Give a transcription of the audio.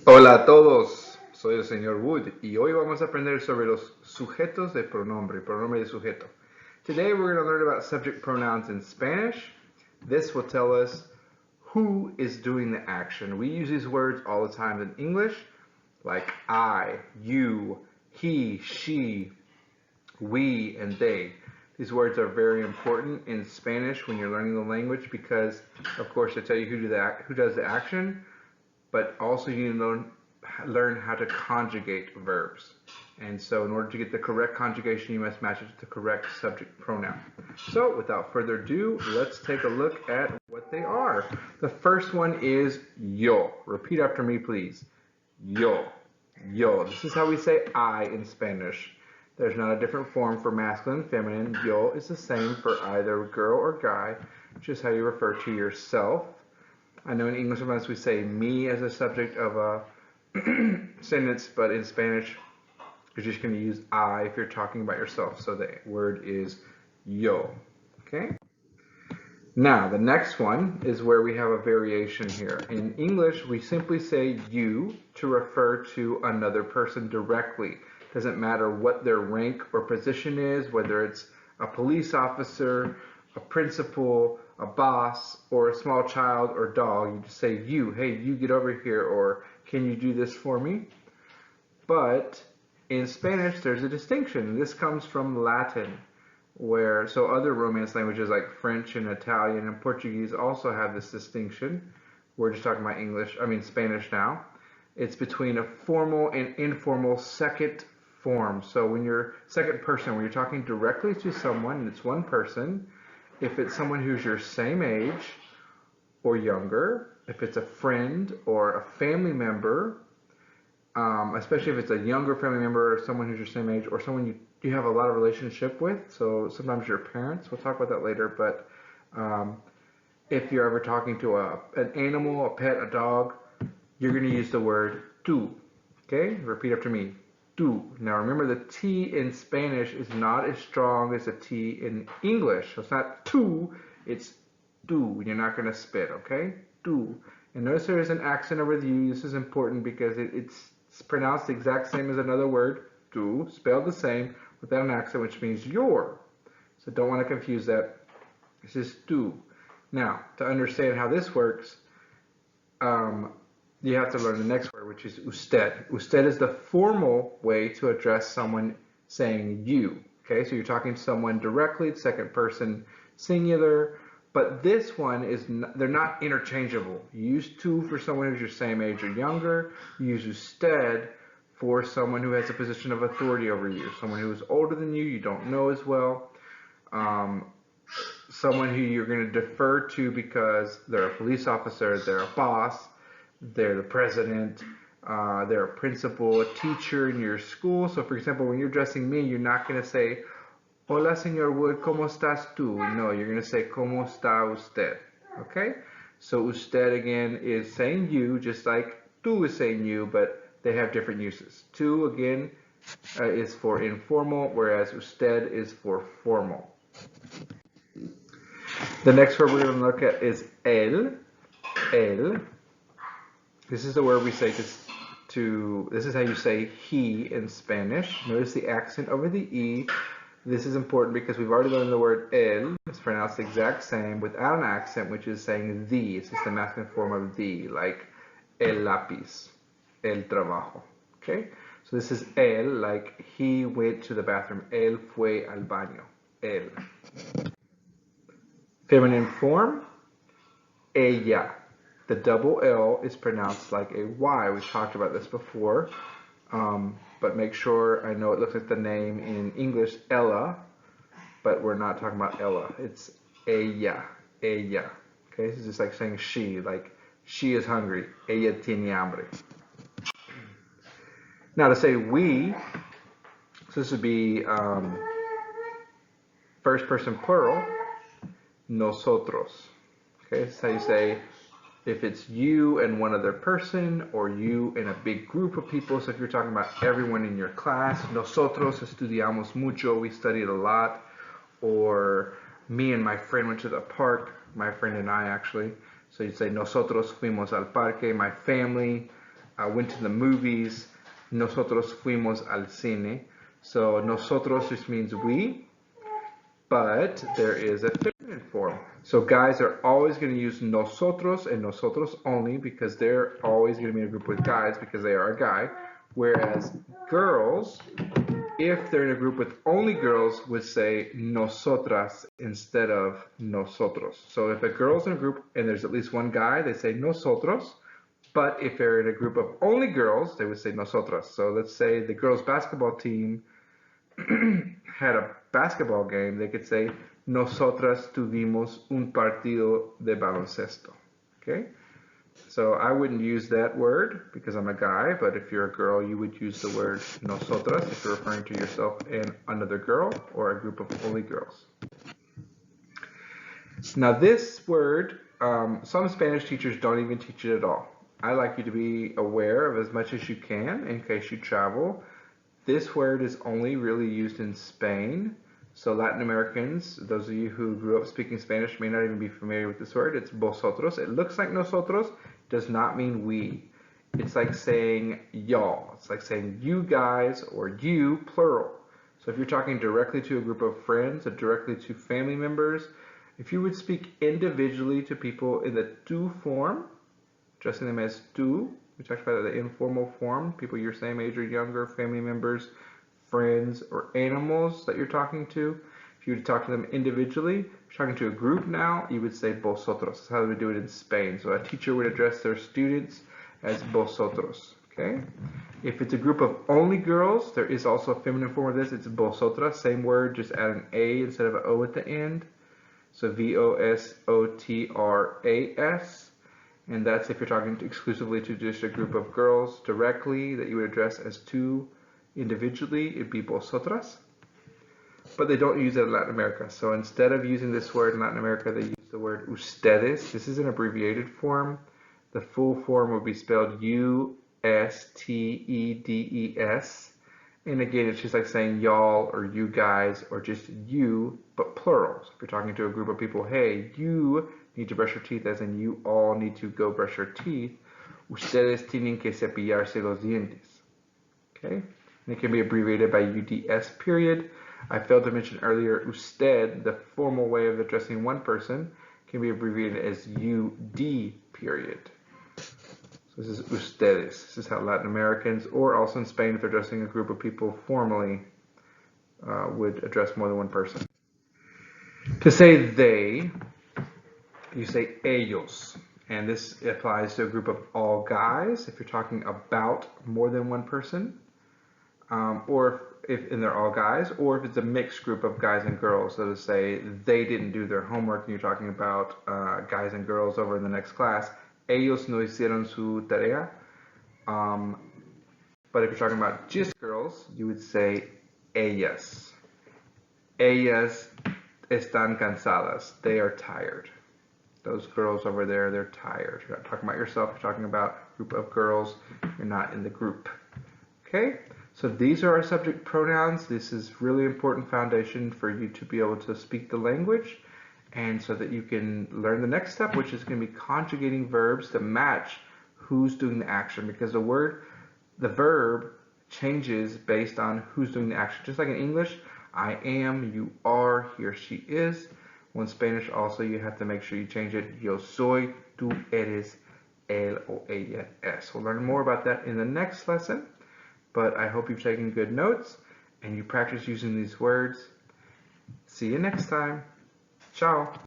Hola a todos, soy el señor Wood y hoy vamos a aprender sobre los sujetos de pronombre, pronombre de sujeto. Today we're going to learn about subject pronouns in Spanish. This will tell us who is doing the action. We use these words all the time in English, like I, you, he, she, we, and they. These words are very important in Spanish when you're learning the language because, of course, they tell you who does the action, but also you need to learn how to conjugate verbs. And so in order to get the correct conjugation, you must match it to the correct subject pronoun. So without further ado, let's take a look at what they are. The first one is yo. Repeat after me, please. Yo. Yo. This is how we say I in Spanish. There's not a different form for masculine and feminine. Yo is the same for either girl or guy, just how you refer to yourself. I know in English sometimes we say me as a subject of a sentence, but in Spanish you're just going to use I if you're talking about yourself. So the word is yo. Okay? Now, the next one is where we have a variation here. In English, we simply say you to refer to another person directly. Doesn't matter what their rank or position is, whether it's a police officer, a principal, a boss, or a small child or dog. You just say you, hey, you get over here, or can you do this for me? But in Spanish, there's a distinction. This comes from Latin, where so other Romance languages like French and Italian and Portuguese also have this distinction. We're just talking about Spanish now. It's between a formal and informal second form. So when you're second person, when you're talking directly to someone and it's one person, if it's someone who's your same age or younger, if it's a friend or a family member, especially if it's a younger family member or someone who's your same age or someone you have a lot of relationship with. So sometimes your parents, we'll talk about that later, but if you're ever talking to an animal, a pet, a dog, you're going to use the word tú. Okay? Repeat after me. Tú. Now remember the T in Spanish is not as strong as the T in English. So it's not tú, it's tú. You're not going to spit, okay? Tú. And notice there is an accent over the U. This is important because it's pronounced the exact same as another word, tú, spelled the same without an accent, which means your. So don't want to confuse that. This is tú. Now, to understand how this works, you have to learn the next word, which is usted. Usted is the formal way to address someone saying you. Okay, so you're talking to someone directly, second person singular, but this one is they're not interchangeable. You use tú for someone who's your same age or younger. You use usted for someone who has a position of authority over you, someone who is older than you don't know as well, someone who you're going to defer to because they're a police officer, they're a boss, they're the president, they're a principal, a teacher in your school. So for example, when you're addressing me, you're not going to say, hola, Señor Wood, ¿cómo estás tú? No, you're going to say, ¿cómo está usted? Okay? So usted, again, is saying you, just like tú is saying you, but they have different uses. Tú, again, is for informal, whereas usted is for formal. The next word we're going to look at is el. El. This is the word we say this is how you say he in Spanish. Notice the accent over the E. This is important because we've already learned the word el. It's pronounced the exact same without an accent, which is saying the. It's just the masculine form of the, like el lápiz, el trabajo. Okay? So this is el, like he went to the bathroom. Él fue al baño. El. Feminine form, ella. The double L is pronounced like a Y. We've talked about this before, but make sure, I know it looks like the name in English, Ella, but we're not talking about Ella. It's ella, ella. Okay, this is just like saying she, like she is hungry. Ella tiene hambre. Now to say we, so this would be first person plural, nosotros. Okay, this is how you say if it's you and one other person, or you and a big group of people. So if you're talking about everyone in your class, nosotros estudiamos mucho, we studied a lot. Or me and my friend went to the park, my friend and I actually. So you'd say nosotros fuimos al parque, my family went to the movies. Nosotros fuimos al cine. So nosotros just means we, but there is a feminine form. So guys are always going to use nosotros and nosotros only because they're always going to be in a group with guys because they are a guy. Whereas girls, if they're in a group with only girls, would say nosotras instead of nosotros. So if a girl's in a group and there's at least one guy, they say nosotros. But if they're in a group of only girls, they would say nosotras. So let's say the girls' basketball team had a basketball game, they could say nosotras tuvimos un partido de baloncesto. Okay? So I wouldn't use that word because I'm a guy, but if you're a girl, you would use the word nosotras if you're referring to yourself and another girl or a group of only girls. Now this word, some Spanish teachers don't even teach it at all. I like you to be aware of as much as you can in case you travel. This word is only really used in Spain. So Latin Americans, those of you who grew up speaking Spanish may not even be familiar with this word. It's vosotros. It looks like nosotros, does not mean we. It's like saying y'all. It's like saying you guys or you, plural. So if you're talking directly to a group of friends or directly to family members, if you would speak individually to people in the tú form, addressing them as tú, we talked about the informal form, people your same age or younger, family members, friends, or animals that you're talking to. If you would talk to them individually, if you're talking to a group now, you would say vosotros. That's how they would do it in Spain. So a teacher would address their students as vosotros. Okay? If it's a group of only girls, there is also a feminine form of this. It's vosotras, same word, just add an A instead of an O at the end. So vosotras. And that's if you're talking exclusively to just a group of girls directly that you would address as two individually, it'd be vosotras. But they don't use it in Latin America. So instead of using this word in Latin America, they use the word ustedes. This is an abbreviated form. The full form would be spelled U-S-T-E-D-E-S. And again, it's just like saying y'all or you guys or just you, but plural. So if you're talking to a group of people, hey, you need to brush your teeth, as in you all need to go brush your teeth. Ustedes tienen que cepillarse los dientes. Okay? And it can be abbreviated by UDS period. I failed to mention earlier, usted, the formal way of addressing one person, can be abbreviated as UD period. So this is ustedes. This is how Latin Americans, or also in Spain, if they're addressing a group of people formally, would address more than one person. To say they, you say ellos. And this applies to a group of all guys, if you're talking about more than one person. Or and they're all guys, or if it's a mixed group of guys and girls. So to say they didn't do their homework and you're talking about guys and girls over in the next class, ellos no hicieron su tarea. But if you're talking about just girls, you would say ellas. Ellas están cansadas. They are tired. Those girls over there, they're tired. You're not talking about yourself, you're talking about a group of girls. You're not in the group. Okay? So these are our subject pronouns. This is really important foundation for you to be able to speak the language and so that you can learn the next step, which is going to be conjugating verbs to match who's doing the action, because the verb changes based on who's doing the action. Just like in English, I am, you are, he or she is. Well, in Spanish also you have to make sure you change it. Yo soy, tú eres, él o ella es. We'll learn more about that in the next lesson. But I hope you've taken good notes and you practice using these words. See you next time. Ciao.